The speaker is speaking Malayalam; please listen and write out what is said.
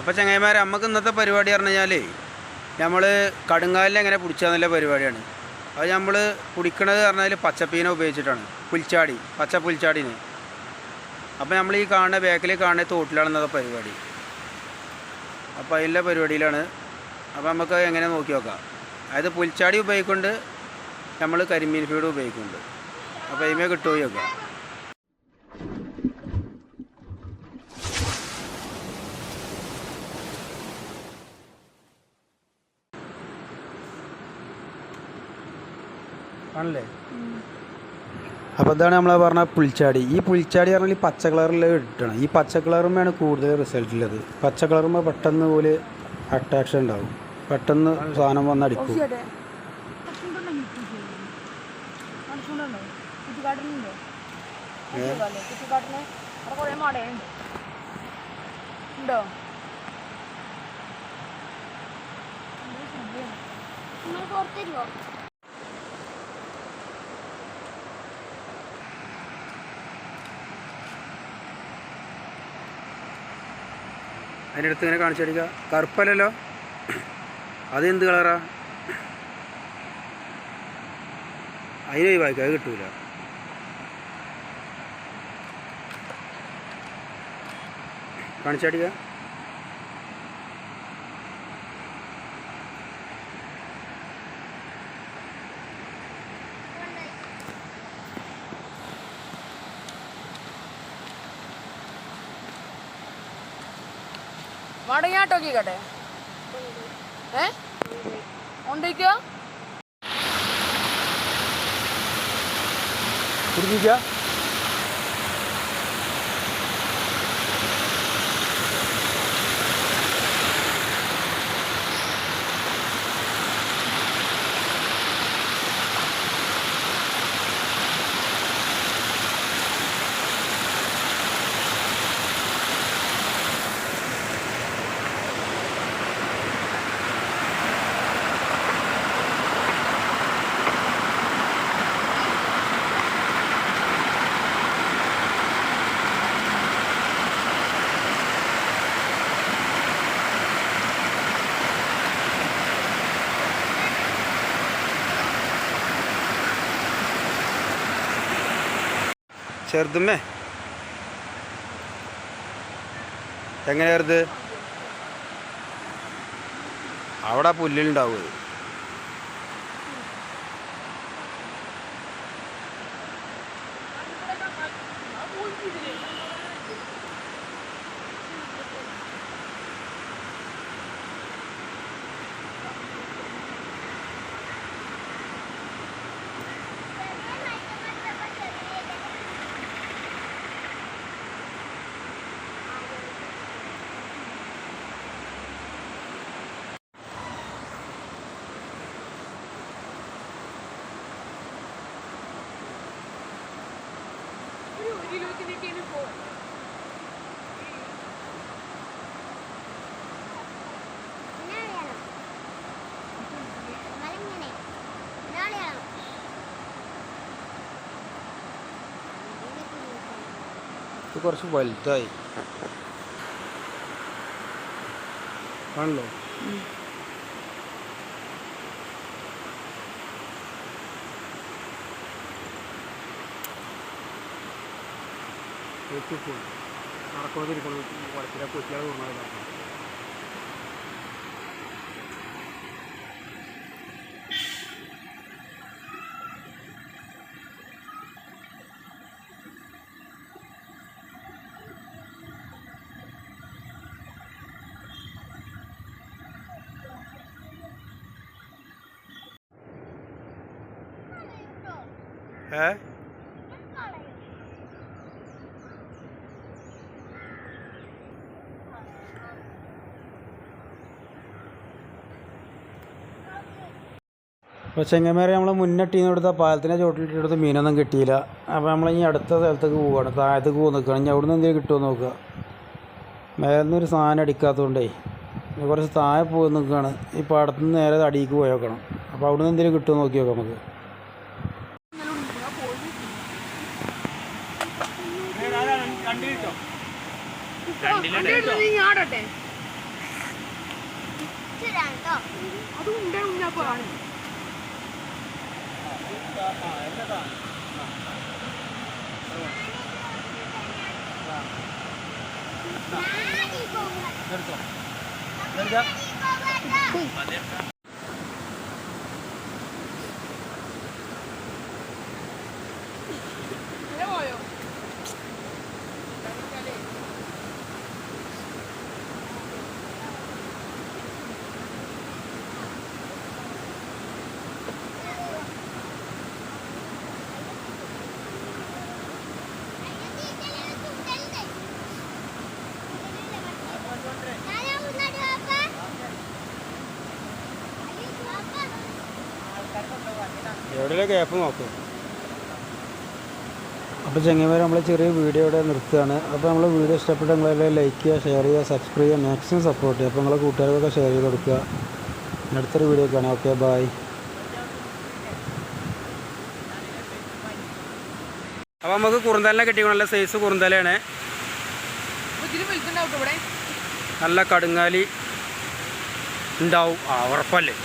അപ്പോൾ ചങ്ങായിമാരെ നമുക്ക് ഇന്നത്തെ പരിപാടി പറഞ്ഞു കഴിഞ്ഞാൽ നമ്മൾ കടുങ്കാലിൽ എങ്ങനെ പിടിച്ചാന്നുള്ള പരിപാടിയാണ്. അത് നമ്മൾ പിടിക്കണത് പറഞ്ഞാൽ പച്ചപ്പീനെ ഉപയോഗിച്ചിട്ടാണ്, പുൽച്ചാടി, പച്ച പുൽച്ചാടിന്. അപ്പോൾ നമ്മൾ ഈ കാണുന്ന ബാക്കിൽ കാണുന്ന തോട്ടിലാണ് ഇന്നത്തെ പരിപാടി. അപ്പോൾ അതിൻ്റെ പരിപാടിയിലാണ്. അപ്പോൾ നമുക്ക് എങ്ങനെ നോക്കി നോക്കാം. അതായത് പുൽച്ചാടി ഉപയോഗിക്കുന്നുണ്ട്, നമ്മൾ കരിമീൻ ഫീഡ് ഉപയോഗിക്കുന്നുണ്ട്. അപ്പോൾ ഇതിമേ കിട്ടുമോ നോക്കാം. ആണല്ലേ. അപ്പോൾ ഇതാണ് നമ്മൾ പറഞ്ഞ പുൽച്ചാടി. ഈ പുൽച്ചാടി പറഞ്ഞാൽ ഈ പച്ച കളറിൽ ഇട്ടണം. ഈ പച്ച കളറുമാണ് കൂടുതൽ റിസൾട്ട് ഉള്ളത്. പച്ച കളറുമ്പോൾ പെട്ടെന്ന് പോലെ അട്രാക്ഷൻ ഉണ്ടാവും, പെട്ടെന്ന് സാധനം വന്നടിക്കും. അതിൻ്റെ അടുത്ത് ഇങ്ങനെ കാണിച്ചു കൊടുക്കുക. കറുപ്പല്ലല്ലോ, അത് എന്ത് കളറാ? അതിന് ഒഴിവാക്കുക, അത് കിട്ടൂല. കാണിച്ചടിക്കുക. മടങ്ങാട്ടോക്കിക്കട്ടെ. ഉണ്ടിക്കോ കുടിപ്പിക്കുക. ചെറുതുമ്മേ എങ്ങനെ ചെറുത്? അവിടെ പുല്ലുണ്ടാവും. ഇത് കുറച്ച് വലുതായി ആണല്ലോ. നടക്കുന്നതിരിക്കണം കുഴപ്പമില്ല, കുട്ടികളെ തോന്നുന്നത്. അപ്പോൾ ചെങ്ങന്മാരെ നമ്മൾ മുന്നിട്ടീന്ന് കൊടുത്ത പാലത്തിൻ്റെ ചോട്ടിലിട്ടെടുത്ത് മീനൊന്നും കിട്ടിയില്ല. അപ്പോൾ നമ്മൾ ഇനി അടുത്ത സ്ഥലത്തേക്ക് പോവുകയാണ്, താഴത്തേക്ക് പോകുന്ന നിൽക്കുകയാണ്. ഇനി അവിടെ നിന്ന് എന്തെങ്കിലും കിട്ടുമോ നോക്കുക. മേലെന്നൊരു സാധനം അടിക്കാത്തതുകൊണ്ടേ കുറച്ച് താഴെ പോയി നിൽക്കുകയാണ്. ഈ പാടത്തു നിന്ന് നേരെ അടിയിലേക്ക് പോയി നോക്കണം. അപ്പോൾ അവിടെ നിന്ന് എന്തെങ്കിലും കിട്ടുമോ നോക്കി നോക്കാം നമുക്ക്. അത് ഉണ്ടപ്പോ പോയോ എവിടെ ഗ്യാപ്പ് നോക്കും. അപ്പോൾ ചങ്ങന്മാർ നമ്മൾ ചെറിയ വീഡിയോ ഇവിടെ നിർത്തുകയാണ്. അപ്പോൾ നമ്മൾ വീഡിയോ ഇഷ്ടപ്പെട്ട് നിങ്ങളെല്ലാം ലൈക്ക് ചെയ്യുക, ഷെയർ ചെയ്യുക, സബ്സ്ക്രൈബ് ചെയ്യുക, മാക്സിമം സപ്പോർട്ട് ചെയ്യുക. അപ്പോൾ നിങ്ങളെ കൂട്ടുകാർക്കൊക്കെ ഷെയർ ചെയ്ത് കൊടുക്കുക. അടുത്തൊരു വീഡിയോ കാണാം. Okay, bye. അപ്പോൾ നമുക്ക് കുറുന്തലിനെ കിട്ടിയ നല്ല സൈസ് കുറുന്തലയാണ്. നല്ല കടുങ്ങാലി ഉണ്ടാവും. ഉറപ്പല്ലേ?